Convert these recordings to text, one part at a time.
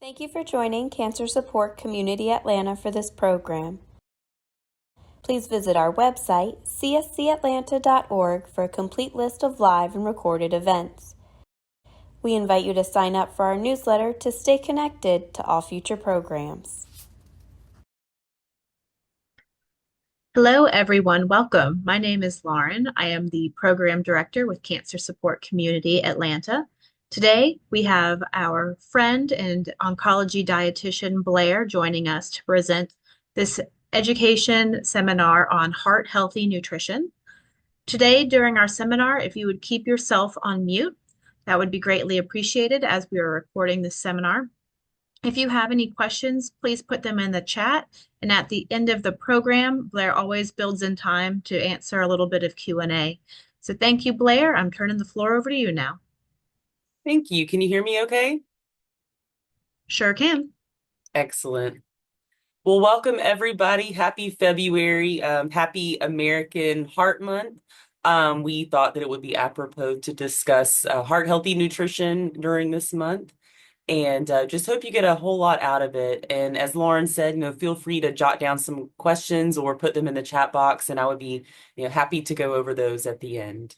Thank you for joining Cancer Support Community Atlanta for this program. Please visit our website, cscatlanta.org, for a complete list of live and recorded events. We invite you to sign up for our newsletter to stay connected to all future programs. Hello, everyone. Welcome. My name is Lauren. I am the Program Director with Cancer Support Community Atlanta. Today, we have our friend and oncology dietitian Blair joining us to present this education seminar on heart-healthy nutrition. Today, during our seminar, if you would keep yourself on mute, that would be greatly appreciated as we are recording this seminar. If you have any questions, please put them in the chat. And at the end of the program, Blair always builds in time to answer a little bit of Q&A. So thank you, Blair. I'm turning the floor over to you now. Thank you. Can you hear me okay? Sure can. Excellent. Well, welcome everybody. Happy February. Happy American Heart Month. We thought that it would be apropos to discuss heart-healthy nutrition during this month. And just hope you get a whole lot out of it. And as Lauren said, feel free to jot down some questions or put them in the chat box, and I would be, happy to go over those at the end.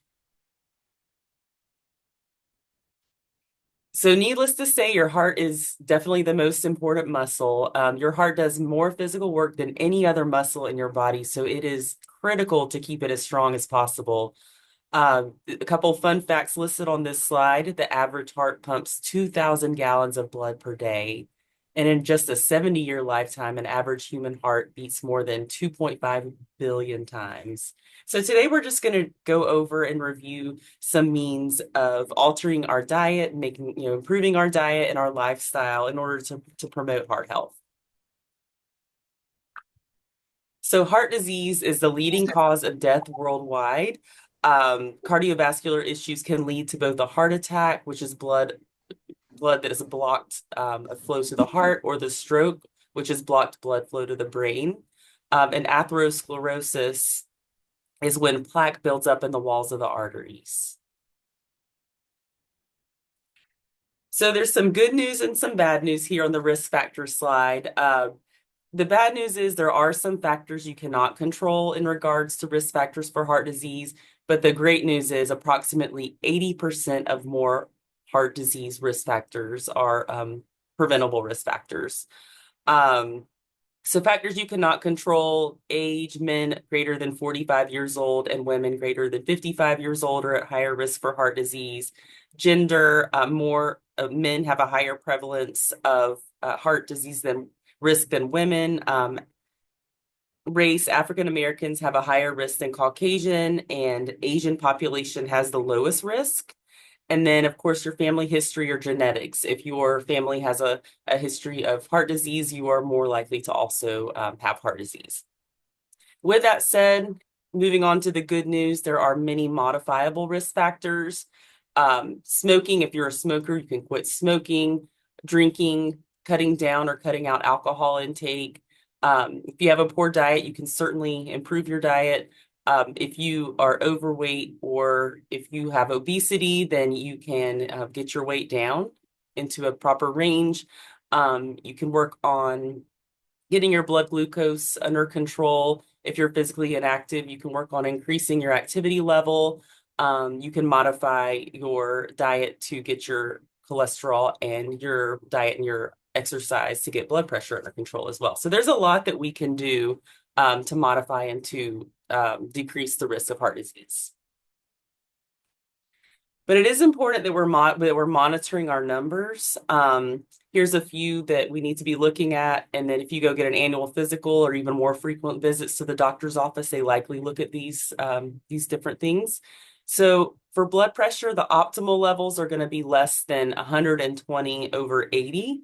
So needless to say, your heart is definitely the most important muscle. Your heart does more physical work than any other muscle in your body, so it is critical to keep it as strong as possible. A couple fun facts listed on this slide. The average heart pumps 2,000 gallons of blood per day. And in just a 70-year lifetime, an average human heart beats more than 2.5 billion times. So today we're just going to go over and review some means of altering our diet, improving our diet and our lifestyle in order to promote heart health. So heart disease is the leading cause of death worldwide. Cardiovascular issues can lead to both a heart attack, which is blood that is blocked flow to the heart, or the stroke, which is blocked blood flow to the brain. And atherosclerosis is when plaque builds up in the walls of the arteries. So there's some good news and some bad news here on the risk factor slide. The bad news is there are some factors you cannot control in regards to risk factors for heart disease, but the great news is approximately 80% of more heart disease risk factors are preventable risk factors. So factors you cannot control: age, men greater than 45 years old and women greater than 55 years old are at higher risk for heart disease. Gender, more men have a higher prevalence of heart disease risk than women. Race, African Americans have a higher risk than Caucasian, and Asian population has the lowest risk. And then, of course, your family history or genetics. If your family has a history of heart disease, you are more likely to also have heart disease. With that said, moving on to the good news, there are many modifiable risk factors. Smoking, if you're a smoker, you can quit smoking. Drinking, cutting down or cutting out alcohol intake. If you have a poor diet, you can certainly improve your diet. If you are overweight or if you have obesity, then you can get your weight down into a proper range. You can work on getting your blood glucose under control. If you're physically inactive, you can work on increasing your activity level. You can modify your diet to get your cholesterol and your diet and your exercise to get blood pressure under control as well. So there's a lot that we can do to modify and to decrease the risk of heart disease. But it is important that we're monitoring our numbers. Here's a few that we need to be looking at. And then if you go get an annual physical or even more frequent visits to the doctor's office, they likely look at these different things. So for blood pressure, the optimal levels are going to be less than 120/80.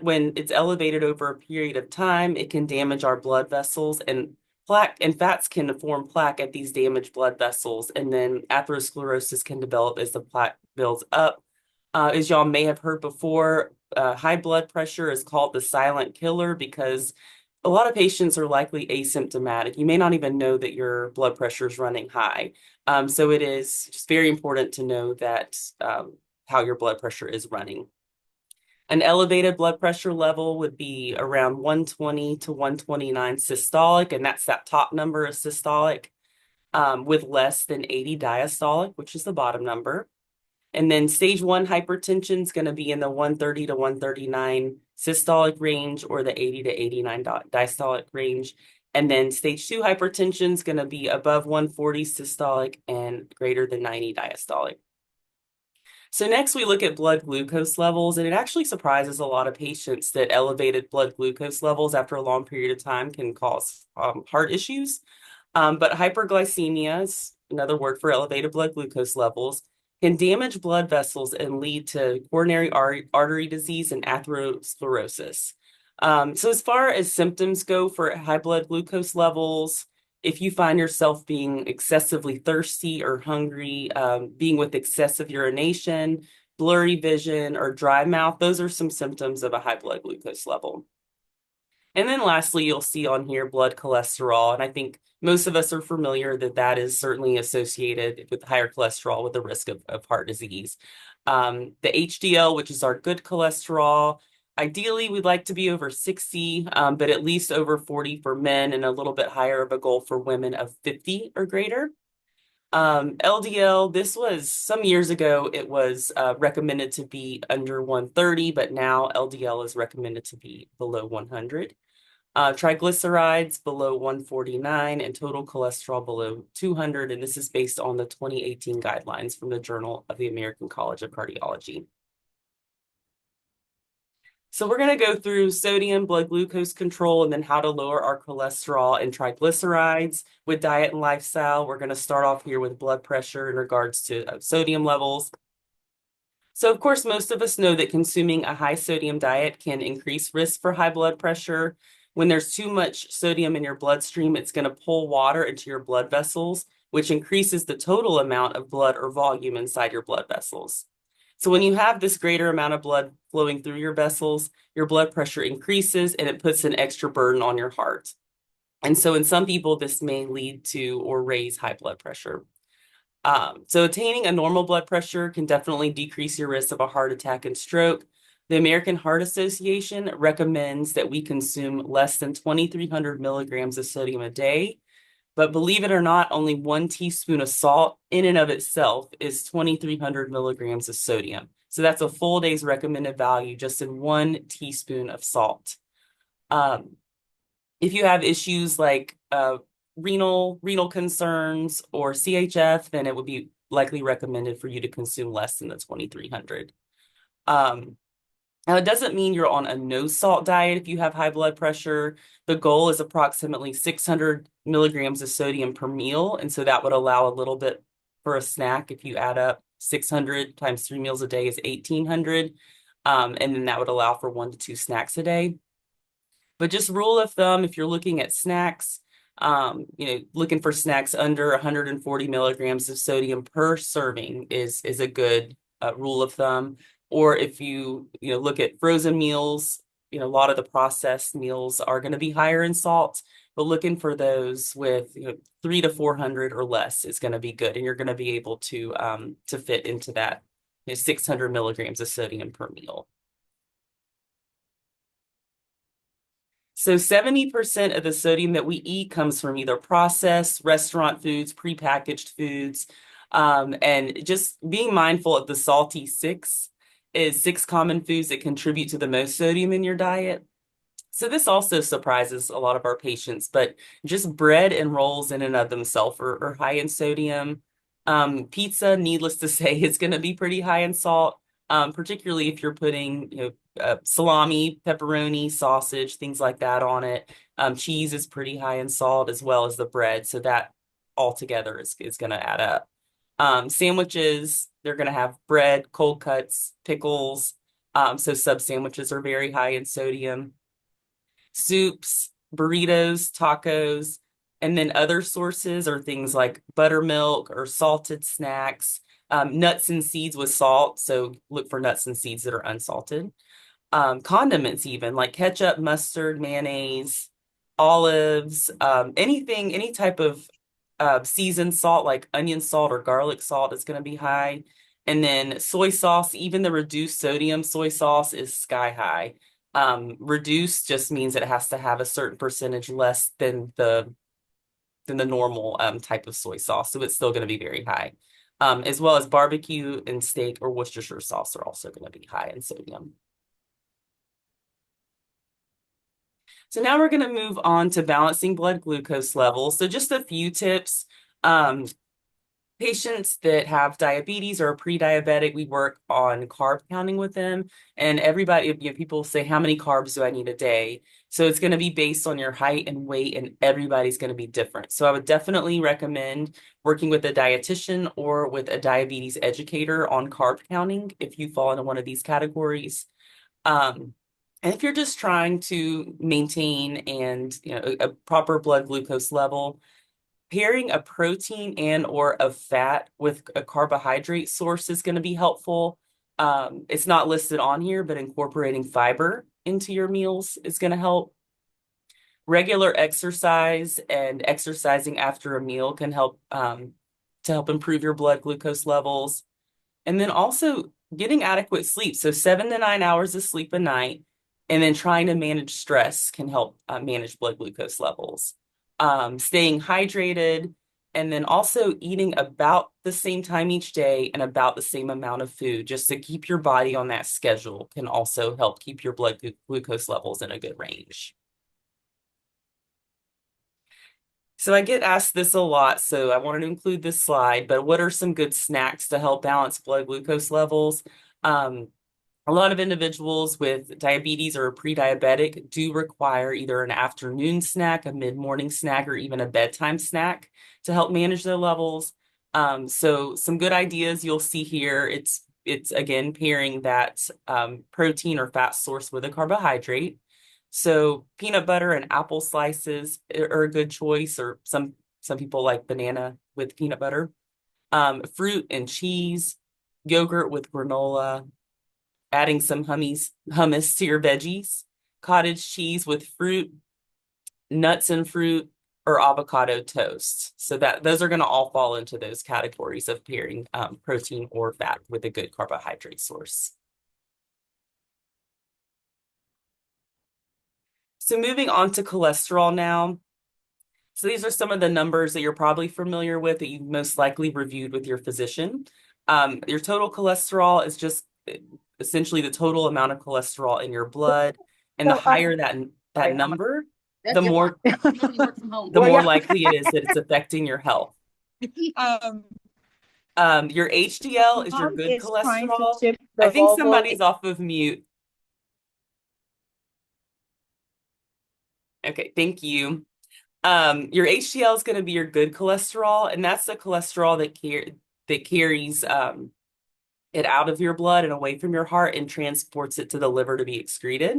When it's elevated over a period of time, it can damage our blood vessels, and plaque and fats can form plaque at these damaged blood vessels, and then atherosclerosis can develop as the plaque builds up. As y'all may have heard before, high blood pressure is called the silent killer because a lot of patients are likely asymptomatic. You may not even know that your blood pressure is running high. So it is just very important to know that how your blood pressure is running. An elevated blood pressure level would be around 120 to 129 systolic, and that's that top number of systolic, with less than 80 diastolic, which is the bottom number. And then stage 1 hypertension is going to be in the 130 to 139 systolic range, or the 80 to 89 diastolic range. And then stage 2 hypertension is going to be above 140 systolic and greater than 90 diastolic. So next we look at blood glucose levels, and it actually surprises a lot of patients that elevated blood glucose levels after a long period of time can cause heart issues. But hyperglycemia is another word for elevated blood glucose levels, can damage blood vessels and lead to coronary artery disease and atherosclerosis. So as far as symptoms go for high blood glucose levels, if you find yourself being excessively thirsty or hungry, being with excessive urination, blurry vision, or dry mouth, those are some symptoms of a high blood glucose level. And then lastly, you'll see on here blood cholesterol. And I think most of us are familiar that that is certainly associated with higher cholesterol with the risk of heart disease. The HDL, which is our good cholesterol, ideally we'd like to be over 60, but at least over 40 for men, and a little bit higher of a goal for women of 50 or greater. LDL, this was some years ago, it was recommended to be under 130, but now LDL is recommended to be below 100. Triglycerides below 149 and total cholesterol below 200. And this is based on the 2018 guidelines from the Journal of the American College of Cardiology. So we're going to go through sodium, blood glucose control, and then how to lower our cholesterol and triglycerides with diet and lifestyle. We're going to start off here with blood pressure in regards to sodium levels. So of course, most of us know that consuming a high sodium diet can increase risk for high blood pressure. When there's too much sodium in your bloodstream, it's going to pull water into your blood vessels, which increases the total amount of blood or volume inside your blood vessels. So when you have this greater amount of blood flowing through your vessels, your blood pressure increases and it puts an extra burden on your heart. And so in some people, this may lead to or raise high blood pressure. So attaining a normal blood pressure can definitely decrease your risk of a heart attack and stroke. The American Heart Association recommends that we consume less than 2,300 milligrams of sodium a day. But believe it or not, only 1 teaspoon of salt in and of itself is 2,300 milligrams of sodium. So that's a full day's recommended value just in 1 teaspoon of salt. If you have issues like renal concerns or CHF, then it would be likely recommended for you to consume less than the 2,300. Now, it doesn't mean you're on a no salt diet if you have high blood pressure. The goal is approximately 600 milligrams of sodium per meal. And so that would allow a little bit for a snack. If you add up 600 times 3 meals a day is 1,800. And then that would allow for 1 to 2 snacks a day. But just rule of thumb, if you're looking at snacks, looking for snacks under 140 milligrams of sodium per serving is a good rule of thumb. Or if you look at frozen meals, a lot of the processed meals are going to be higher in salt, but looking for those with 300 to 400 or less is going to be good, and you're going to be able to fit into that 600 milligrams of sodium per meal. So 70% of the sodium that we eat comes from either processed restaurant foods, prepackaged foods, and just being mindful of the salty 6 is 6 common foods that contribute to the most sodium in your diet. So this also surprises a lot of our patients, but just bread and rolls in and of themselves are high in sodium. Pizza, needless to say, is going to be pretty high in salt, particularly if you're putting salami, pepperoni, sausage, things like that on it. Cheese is pretty high in salt as well as the bread, so that altogether is going to add up. Sandwiches, they're going to have bread, cold cuts, pickles. So sub sandwiches are very high in sodium. Soups, burritos, tacos, and then other sources are things like buttermilk or salted snacks, nuts and seeds with salt. So look for nuts and seeds that are unsalted. Condiments even like ketchup, mustard, mayonnaise, olives, any type of seasoned salt like onion salt or garlic salt is going to be high. And then soy sauce, even the reduced sodium soy sauce is sky high. Reduced just means it has to have a certain percentage less than the normal type of soy sauce. So it's still going to be very high. As well as barbecue and steak or Worcestershire sauce are also going to be high in sodium. So now we're going to move on to balancing blood glucose levels. So just a few tips. Patients that have diabetes or are pre-diabetic, we work on carb counting with them. And everybody, people say, how many carbs do I need a day? So it's going to be based on your height and weight, and everybody's going to be different. So I would definitely recommend working with a dietitian or with a diabetes educator on carb counting if you fall into one of these categories. And if you're just trying to maintain a proper blood glucose level, pairing a protein and or a fat with a carbohydrate source is going to be helpful. It's not listed on here, but incorporating fiber into your meals is going to help. Regular exercise and exercising after a meal can help to help improve your blood glucose levels. And then also getting adequate sleep. So 7 to 9 hours of sleep a night, and then trying to manage stress can help manage blood glucose levels. Staying hydrated, and then also eating about the same time each day and about the same amount of food just to keep your body on that schedule can also help keep your blood glucose levels in a good range. So I get asked this a lot, so I wanted to include this slide, but what are some good snacks to help balance blood glucose levels? A lot of individuals with diabetes or pre-diabetic do require either an afternoon snack, a mid-morning snack, or even a bedtime snack to help manage their levels. So some good ideas you'll see here. It's again pairing that protein or fat source with a carbohydrate. So peanut butter and apple slices are a good choice, or some people like banana with peanut butter. Fruit and cheese, yogurt with granola, adding some hummus to your veggies, cottage cheese with fruit, nuts and fruit, or avocado toast. So that those are going to all fall into those categories of pairing protein or fat with a good carbohydrate source. So moving on to cholesterol now. So these are some of the numbers that you're probably familiar with that you've most likely reviewed with your physician. Your total cholesterol is just essentially the total amount of cholesterol in your blood. And the higher that number, the more likely it is that it's affecting your health. Your HDL is your good cholesterol. I think somebody's off of mute. Okay, thank you. Your HDL is going to be your good cholesterol, and that's the cholesterol that carries it out of your blood and away from your heart and transports it to the liver to be excreted.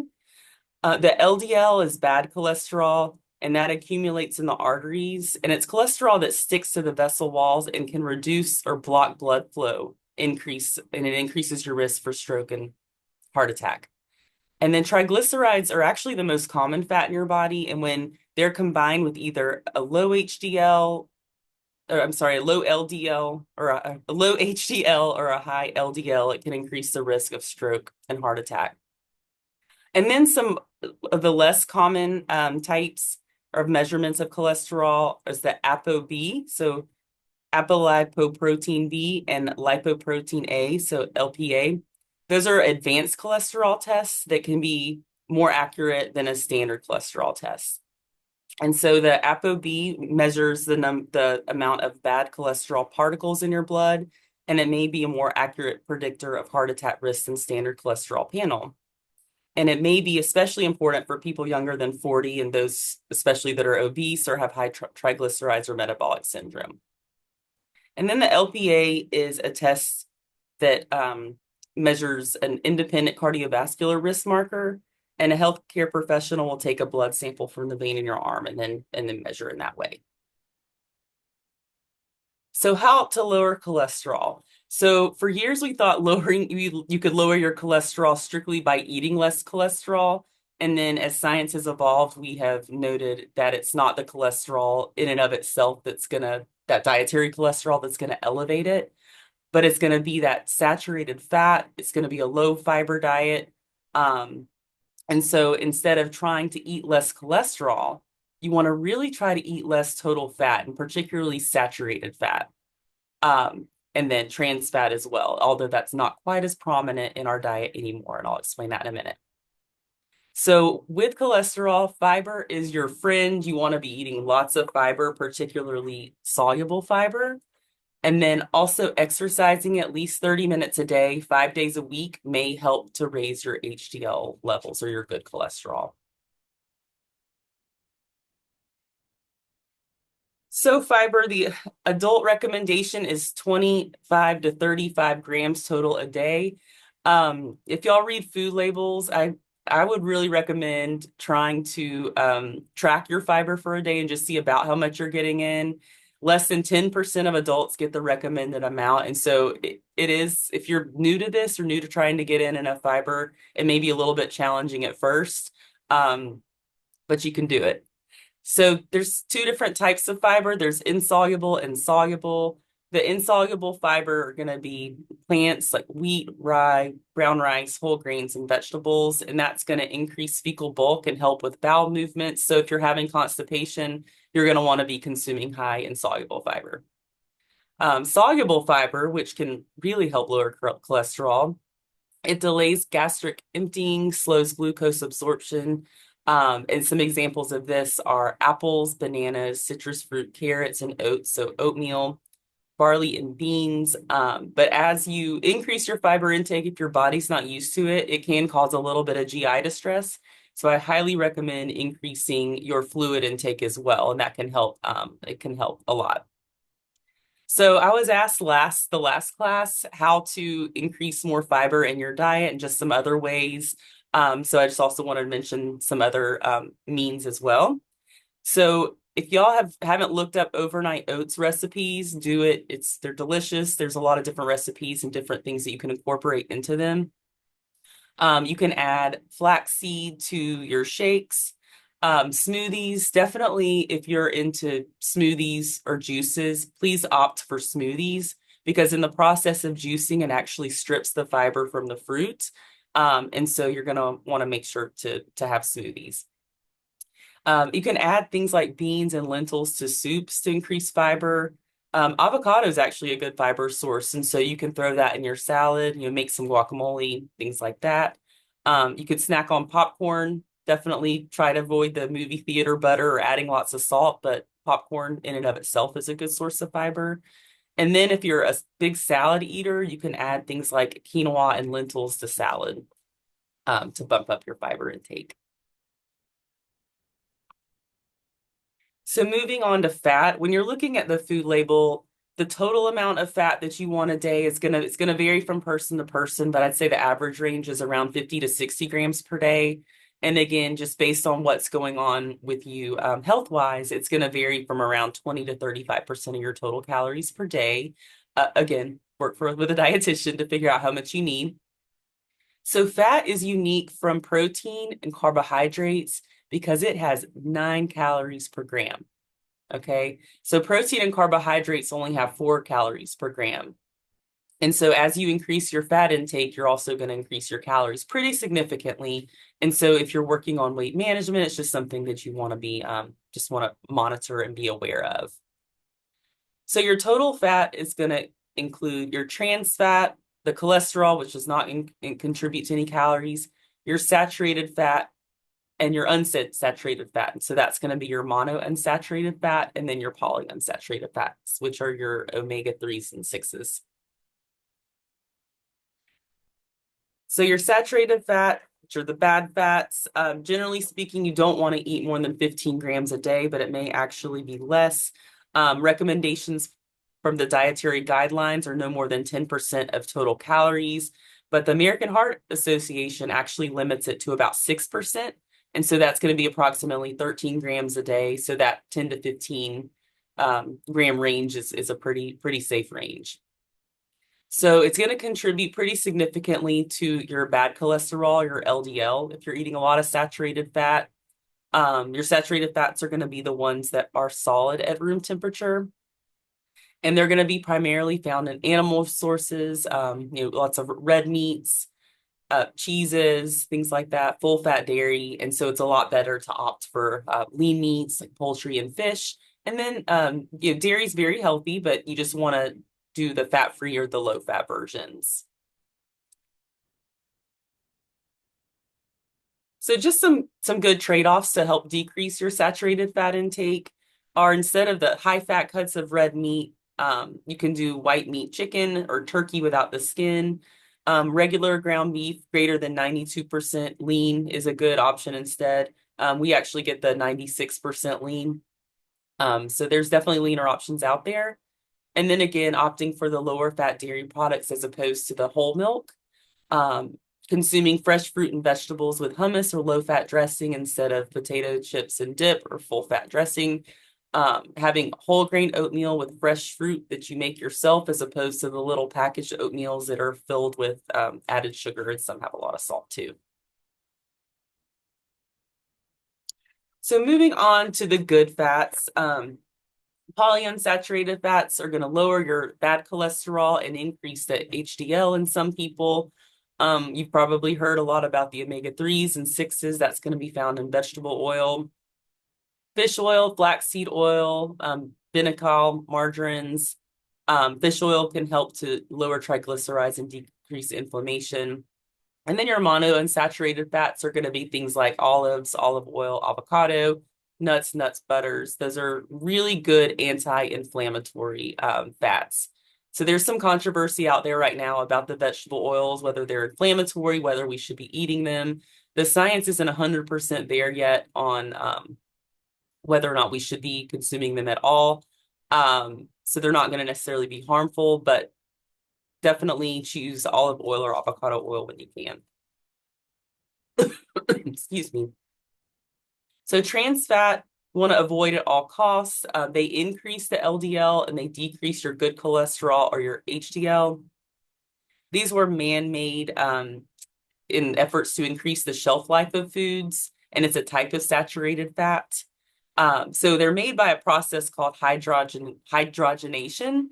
The LDL is bad cholesterol, and that accumulates in the arteries, and it's cholesterol that sticks to the vessel walls and can reduce or block blood flow, and it increases your risk for stroke and heart attack. And then triglycerides are actually the most common fat in your body, and when they're combined with either a low HDL, or I'm sorry, a low LDL or a low HDL or a high LDL, it can increase the risk of stroke and heart attack. And then some of the less common types of measurements of cholesterol is the ApoB, so apolipoprotein B, and lipoprotein A, so LPA. Those are advanced cholesterol tests that can be more accurate than a standard cholesterol test. And so the ApoB measures the amount of bad cholesterol particles in your blood, and it may be a more accurate predictor of heart attack risk than standard cholesterol panel. And it may be especially important for people younger than 40 and those especially that are obese or have high triglycerides or metabolic syndrome. And then the LPA is a test that measures an independent cardiovascular risk marker, and a healthcare professional will take a blood sample from the vein in your arm and then measure in that way. So how to lower cholesterol? So for years we thought you could lower your cholesterol strictly by eating less cholesterol. And then as science has evolved, we have noted that it's not the cholesterol in and of itself that dietary cholesterol that's gonna elevate it. but it's going to be that saturated fat. It's going to be a low fiber diet. And so instead of trying to eat less cholesterol, you want to really try to eat less total fat and particularly saturated fat. And then trans fat as well, although that's not quite as prominent in our diet anymore. And I'll explain that in a minute. So with cholesterol, fiber is your friend. You want to be eating lots of fiber, particularly soluble fiber. And then also exercising at least 30 minutes a day, 5 days a week may help to raise your HDL levels or your good cholesterol. So fiber, the adult recommendation is 25 to 35 grams total a day. If y'all read food labels, I would really recommend trying to track your fiber for a day and just see about how much you're getting in. Less than 10% of adults get the recommended amount. And so it is, if you're new to this or new to trying to get in enough fiber, it may be a little bit challenging at first, but you can do it. So there's two different types of fiber. There's insoluble and soluble. The insoluble fiber are going to be plants like wheat, rye, brown rice, whole grains, and vegetables. And that's going to increase fecal bulk and help with bowel movements. So if you're having constipation, you're going to want to be consuming high insoluble fiber. Soluble fiber, which can really help lower cholesterol, it delays gastric emptying, slows glucose absorption. And some examples of this are apples, bananas, citrus fruit, carrots, and oats. So oatmeal, barley, and beans. But as you increase your fiber intake, if your body's not used to it, it can cause a little bit of GI distress. So I highly recommend increasing your fluid intake as well, and that can help. It can help a lot. So I was asked the last class how to increase more fiber in your diet and just some other ways. So I just also wanted to mention some other means as well. So if y'all haven't looked up overnight oats recipes, do it. They're delicious. There's a lot of different recipes and different things that you can incorporate into them. You can add flaxseed to your shakes. Smoothies, definitely if you're into smoothies or juices, please opt for smoothies because in the process of juicing, it actually strips the fiber from the fruit. And so you're going to want to make sure to have smoothies. You can add things like beans and lentils to soups to increase fiber. Avocado is actually a good fiber source, and so you can throw that in your salad, make some guacamole, things like that. You could snack on popcorn. Definitely try to avoid the movie theater butter or adding lots of salt, but popcorn in and of itself is a good source of fiber. And then if you're a big salad eater, you can add things like quinoa and lentils to salad to bump up your fiber intake. So moving on to fat, when you're looking at the food label, the total amount of fat that you want a day it's gonna vary from person to person, but I'd say the average range is around 50 to 60 grams per day. And again, just based on what's going on with you health-wise, it's gonna vary from around 20 to 35% of your total calories per day. Again, work with a dietitian to figure out how much you need. So fat is unique from protein and carbohydrates because it has 9 calories per gram. Okay, so protein and carbohydrates only have 4 calories per gram. And so as you increase your fat intake, you're also going to increase your calories pretty significantly. And so if you're working on weight management, it's just something that you want to be, just want to monitor and be aware of. So your total fat is going to include your trans fat, the cholesterol, which does not contribute to any calories, your saturated fat, and your unsaturated fat. So that's going to be your monounsaturated fat and then your polyunsaturated fats, which are your omega-3s and 6s. So your saturated fat, which are the bad fats, generally speaking, you don't want to eat more than 15 grams a day, but it may actually be less. Recommendations from the dietary guidelines are no more than 10% of total calories, but the American Heart Association actually limits it to about 6%. And so that's going to be approximately 13 grams a day. So that 10 to 15 gram range is a pretty safe range. So it's going to contribute pretty significantly to your bad cholesterol, your LDL, if you're eating a lot of saturated fat. Your saturated fats are going to be the ones that are solid at room temperature. And they're going to be primarily found in animal sources, lots of red meats, cheeses, things like that, full fat dairy. And so it's a lot better to opt for lean meats like poultry and fish. And then, dairy is very healthy, but you just want to do the fat-free or the low-fat versions. So just some good trade-offs to help decrease your saturated fat intake are, instead of the high-fat cuts of red meat, you can do white meat chicken or turkey without the skin. Regular ground beef greater than 92% lean is a good option instead. We actually get the 96% lean. So there's definitely leaner options out there. And then again, opting for the lower fat dairy products as opposed to the whole milk. Um, Consuming fresh fruit and vegetables with hummus or low fat dressing instead of potato chips and dip or full fat dressing. Having whole grain oatmeal with fresh fruit that you make yourself as opposed to the little packaged oatmeals that are filled with added sugar, and some have a lot of salt too. So moving on to the good fats, polyunsaturated fats are going to lower your bad cholesterol and increase the HDL in some people. You've probably heard a lot about the omega-3s and 6s. That's going to be found in vegetable oil, fish oil, flaxseed oil, Benical, margarines. Fish oil can help to lower triglycerides and decrease inflammation. And then your monounsaturated fats are going to be things like olives, olive oil, avocado, nuts, butters. Those are really good anti-inflammatory fats. So there's some controversy out there right now about the vegetable oils, whether they're inflammatory, whether we should be eating them. The science isn't 100% there yet on whether or not we should be consuming them at all. So they're not going to necessarily be harmful, but definitely choose olive oil or avocado oil when you can. Excuse me. So trans fat, want to avoid at all costs. They increase the LDL and they decrease your good cholesterol or your HDL. These were man-made in efforts to increase the shelf life of foods, and it's a type of saturated fat. So they're made by a process called hydrogenation,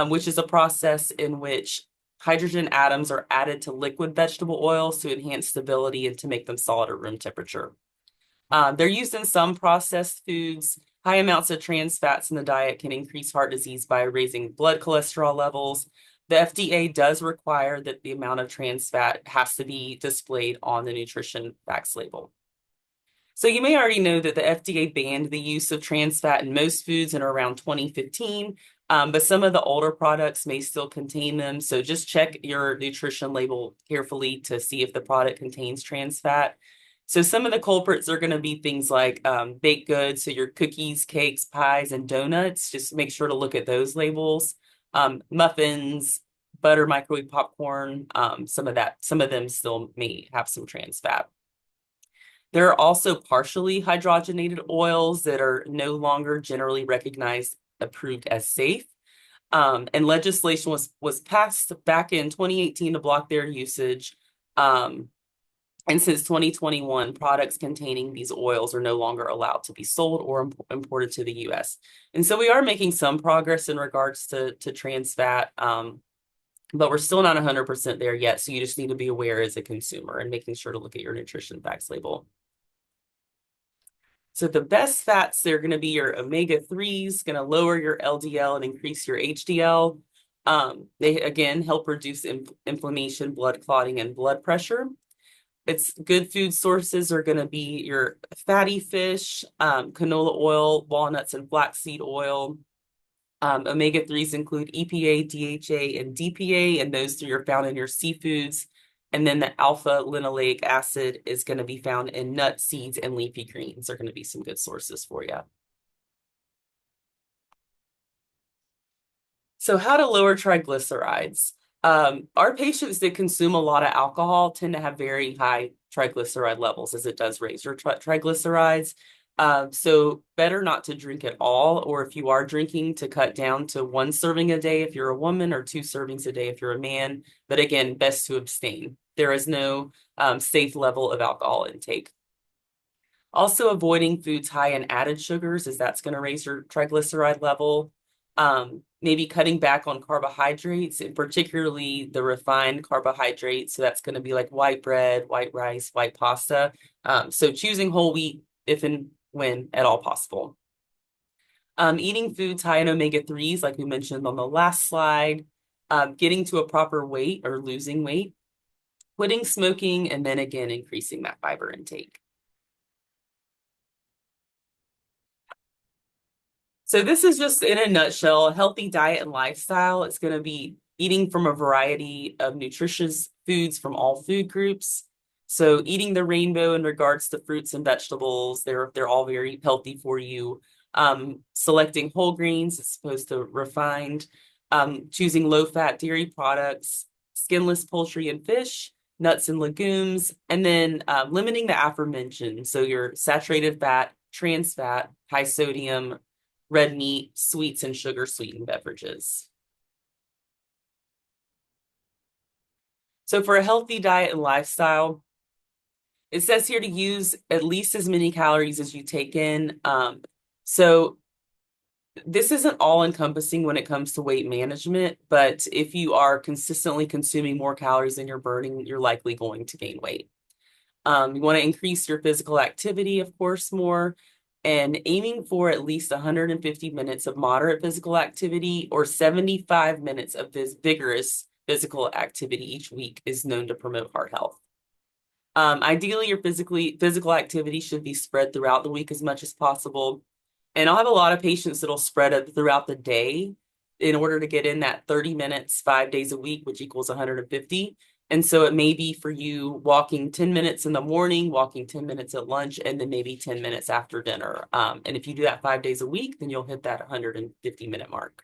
which is a process in which hydrogen atoms are added to liquid vegetable oils to enhance stability and to make them solid at room temperature. They're used in some processed foods. High amounts of trans fats in the diet can increase heart disease by raising blood cholesterol levels. The FDA does require that the amount of trans fat has to be displayed on the nutrition facts label. So you may already know that the FDA banned the use of trans fat in most foods in around 2015, but some of the older products may still contain them. So just check your nutrition label carefully to see if the product contains trans fat. So some of the culprits are going to be things like baked goods, so your cookies, cakes, pies, and donuts. Just make sure to look at those labels. Muffins, butter, microwave popcorn, some of them still may have some trans fat. There are also partially hydrogenated oils that are no longer generally recognized, approved as safe. And legislation was passed back in 2018 to block their usage. And since 2021, products containing these oils are no longer allowed to be sold or imported to the US. And so we are making some progress in regards to trans fat, but we're still not 100% there yet. So you just need to be aware as a consumer and making sure to look at your nutrition facts label. So the best fats, they're going to be your omega-3s, going to lower your LDL and increase your HDL. They, again, help reduce inflammation, blood clotting, and blood pressure. Its good food sources are going to be your fatty fish, canola oil, walnuts, and flaxseed oil. Omega-3s include EPA, DHA, and DPA, and those three are found in your seafoods. And then the alpha linoleic acid is going to be found in nuts, seeds, and leafy greens. They're going to be some good sources for you. So how to lower triglycerides. Our patients that consume a lot of alcohol tend to have very high triglyceride levels, as it does raise your triglycerides. So better not to drink at all, or if you are drinking, to cut down to 1 serving a day if you're a woman, or 2 servings a day if you're a man. But again, best to abstain. There is no safe level of alcohol intake. Also avoiding foods high in added sugars, as that's going to raise your triglyceride level. Maybe cutting back on carbohydrates, and particularly the refined carbohydrates. So that's going to be like white bread, white rice, white pasta. So choosing whole wheat if and when at all possible. Eating foods high in omega-3s, like we mentioned on the last slide, getting to a proper weight or losing weight, quitting smoking, and then again, increasing that fiber intake. So this is just in a nutshell, a healthy diet and lifestyle. It's going to be eating from a variety of nutritious foods from all food groups. So eating the rainbow in regards to fruits and vegetables, they're all very healthy for you. Selecting whole grains as opposed to refined, choosing low-fat dairy products, skinless poultry and fish, nuts and legumes, and then limiting the aforementioned. So your saturated fat, trans fat, high sodium, red meat, sweets, and sugar sweetened beverages. So for a healthy diet and lifestyle, it says here to use at least as many calories as you take in. So this isn't all encompassing when it comes to weight management, but if you are consistently consuming more calories than you're burning, you're likely going to gain weight. You want to increase your physical activity, of course, more, and aiming for at least 150 minutes of moderate physical activity or 75 minutes of this vigorous physical activity each week is known to promote heart health. Ideally, your physical activity should be spread throughout the week as much as possible. And I'll have a lot of patients that'll spread it throughout the day in order to get in that 30 minutes, 5 days a week, which equals 150. And so it may be for you walking 10 minutes in the morning, walking 10 minutes at lunch, and then maybe 10 minutes after dinner. And if you do that 5 days a week, then you'll hit that 150-minute mark.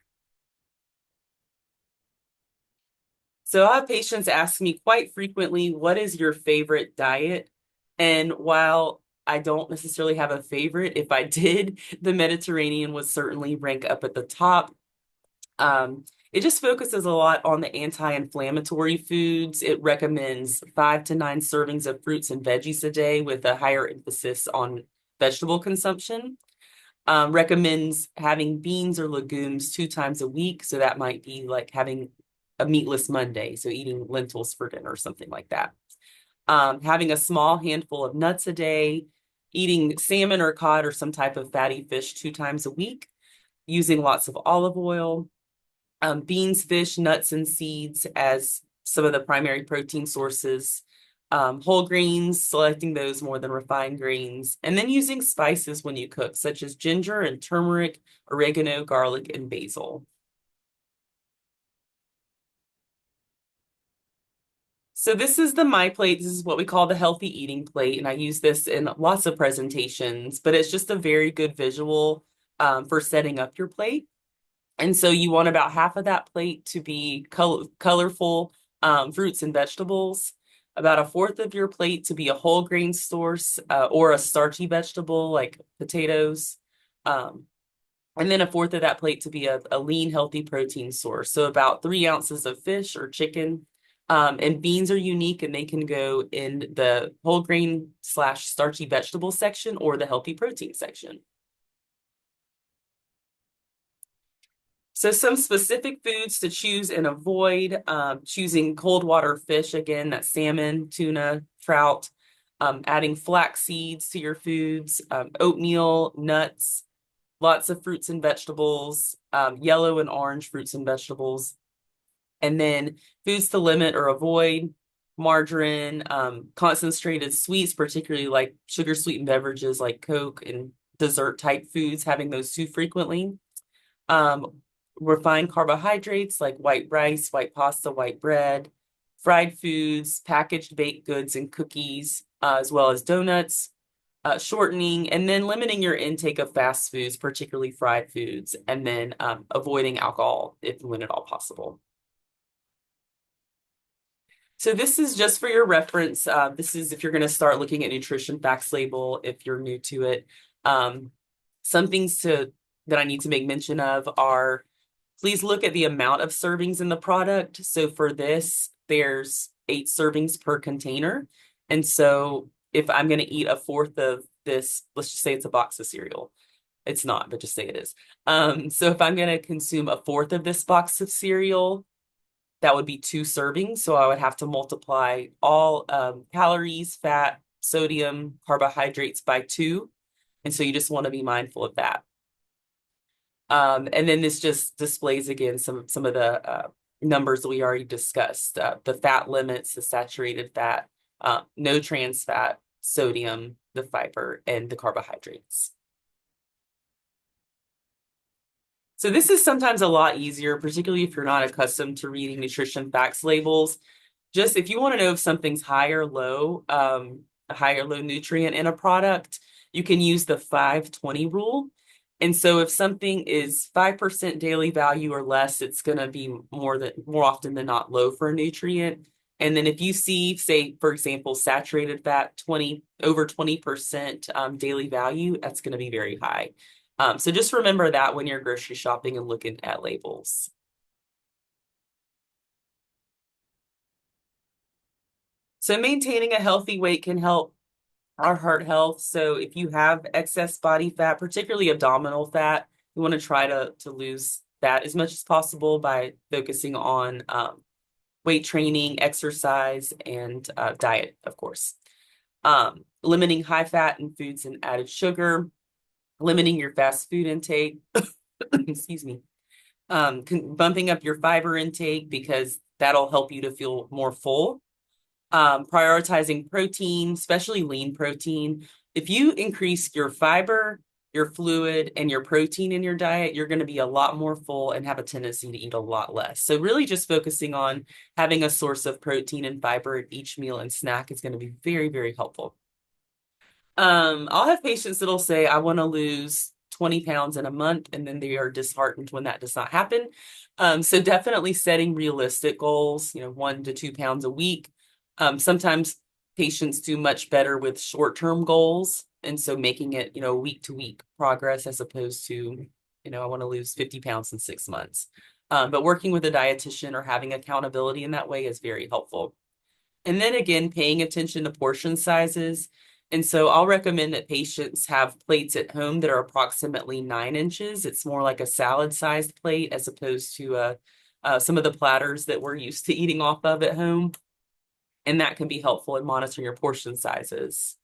So I have patients ask me quite frequently, what is your favorite diet? And while I don't necessarily have a favorite, if I did, the Mediterranean would certainly rank up at the top. It just focuses a lot on the anti-inflammatory foods. It recommends 5 to 9 servings of fruits and veggies a day with a higher emphasis on vegetable consumption. Recommends having beans or legumes 2 times a week. So that might be like having a meatless Monday, so eating lentils for dinner or something like that. Having a small handful of nuts a day, eating salmon or cod or some type of fatty fish 2 times a week, using lots of olive oil, beans, fish, nuts, and seeds as some of the primary protein sources, whole grains, selecting those more than refined grains, and then using spices when you cook, such as ginger and turmeric, oregano, garlic, and basil. So this is the My Plate. This is what we call the healthy eating plate, and I use this in lots of presentations, but it's just a very good visual for setting up your plate. And so you want about half of that plate to be colorful fruits and vegetables, about a fourth of your plate to be a whole grain source or a starchy vegetable like potatoes, and then a fourth of that plate to be a lean, healthy protein source. So about 3 ounces of fish or chicken. And beans are unique and they can go in the whole grain / starchy vegetable section or the healthy protein section. So some specific foods to choose and avoid, choosing cold water fish, again, that's salmon, tuna, trout, adding flax seeds to your foods, oatmeal, nuts, lots of fruits and vegetables, yellow and orange fruits and vegetables. And then foods to limit or avoid, margarine, concentrated sweets, particularly like sugar sweetened beverages like Coke and dessert type foods, having those too frequently. Refined carbohydrates like white rice, white pasta, white bread, fried foods, packaged baked goods and cookies, as well as donuts, shortening, and then limiting your intake of fast foods, particularly fried foods, and then avoiding alcohol if and when at all possible. So this is just for your reference. This is if you're going to start looking at nutrition facts label, if you're new to it. Some things that I need to make mention of are, please look at the amount of servings in the product. So for this, there's 8 servings per container. And so if I'm going to eat a fourth of this, let's just say it's a box of cereal. It's not, but just say it is. So if I'm going to consume a fourth of this box of cereal, that would be 2 servings. So I would have to multiply all calories, fat, sodium, carbohydrates by 2. And so you just want to be mindful of that. And then this just displays again some of the numbers that we already discussed. The fat limits, the saturated fat, no trans fat, sodium, the fiber, and the carbohydrates. So this is sometimes a lot easier, particularly if you're not accustomed to reading nutrition facts labels. Just if you want to know if something's high or low, a high or low nutrient in a product, you can use the 5-20 rule. And so if something is 5% daily value or less, it's going to be more often than not low for a nutrient. And then if you see, say, for example, saturated fat over 20% daily value, that's going to be very high. So just remember that when you're grocery shopping and looking at labels. So maintaining a healthy weight can help our heart health. So if you have excess body fat, particularly abdominal fat, you want to try to lose that as much as possible by focusing on weight training, exercise, and diet, of course. Limiting high fat in foods and added sugar, limiting your fast food intake, excuse me, bumping up your fiber intake because that'll help you to feel more full. Prioritizing protein, especially lean protein. If you increase your fiber, your fluid, and your protein in your diet, you're going to be a lot more full and have a tendency to eat a lot less. So really just focusing on having a source of protein and fiber at each meal and snack is going to be very, very helpful. I'll have patients that'll say, I want to lose 20 pounds in a month, and then they are disheartened when that does not happen. So definitely setting realistic goals, 1 to 2 pounds a week. Sometimes patients do much better with short-term goals. And so making it, week-to-week progress as opposed to, I want to lose 50 pounds in 6 months. But working with a dietitian or having accountability in that way is very helpful. And then again, paying attention to portion sizes. And so I'll recommend that patients have plates at home that are approximately 9 inches. It's more like a salad-sized plate as opposed to some of the platters that we're used to eating off of at home. And that can be helpful in monitoring your portion sizes.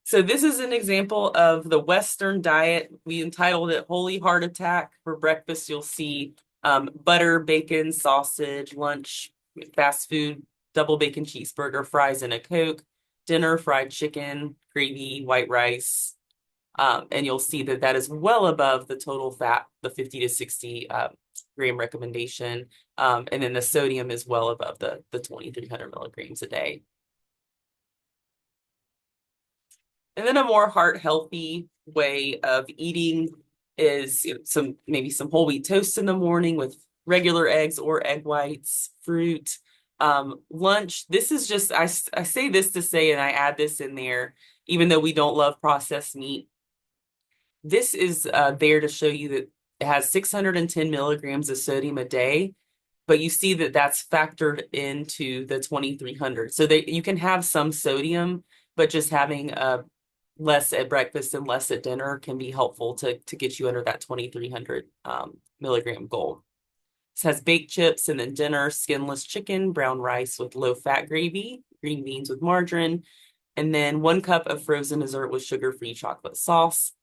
So this is an example of the Western diet. We entitled it Holy Heart Attack. For breakfast, you'll see butter, bacon, sausage, lunch, fast food, double bacon cheeseburger, fries, and a Coke. Dinner, fried chicken, gravy, white rice. And you'll see that that is well above the total fat, the 50 to 60 gram recommendation. And then the sodium is well above the 2,300 milligrams a day. And then a more heart healthy way of eating is maybe some whole wheat toast in the morning with regular eggs or egg whites, fruit. Lunch, this is just, I say this to say, and I add this in there, even though we don't love processed meat. This is there to show you that it has 610 milligrams of sodium a day, but you see that that's factored into the 2,300. So you can have some sodium, but just having less at breakfast and less at dinner can be helpful to get you under that 2,300 milligram goal. This has baked chips, and then dinner, skinless chicken, brown rice with low-fat gravy, green beans with margarine, and then 1 cup of frozen dessert with sugar-free chocolate sauce.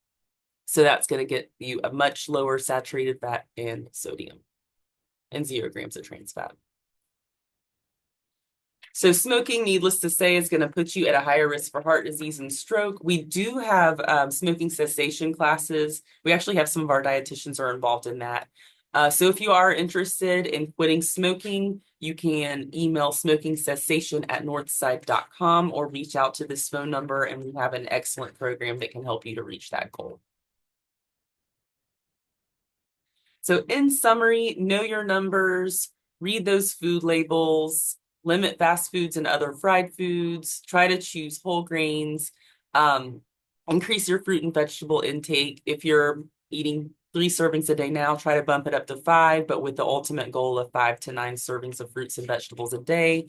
So that's going to get you a much lower saturated fat and sodium, and 0 grams of trans fat. So smoking, needless to say, is going to put you at a higher risk for heart disease and stroke. We do have smoking cessation classes. We actually have some of our dietitians are involved in that. So if you are interested in quitting smoking, you can email smokingcessation@northside.com or reach out to this phone number, and we have an excellent program that can help you to reach that goal. So in summary, know your numbers, read those food labels, limit fast foods and other fried foods, try to choose whole grains, increase your fruit and vegetable intake. If you're eating 3 servings a day now, try to bump it up to 5, but with the ultimate goal of 5 to 9 servings of fruits and vegetables a day.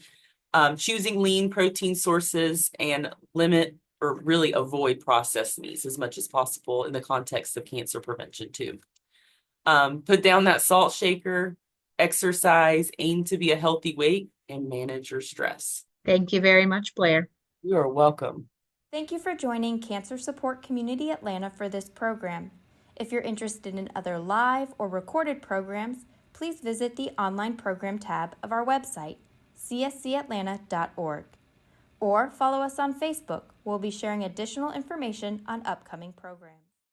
Choosing lean protein sources and limit or really avoid processed meats as much as possible in the context of cancer prevention too. Put down that salt shaker, exercise, aim to be a healthy weight, and manage your stress. Thank you very much, Blair. You are welcome. Thank you for joining Cancer Support Community Atlanta for this program. If you're interested in other live or recorded programs, please visit the online program tab of our website, cscatlanta.org, or follow us on Facebook. We'll be sharing additional information on upcoming programs.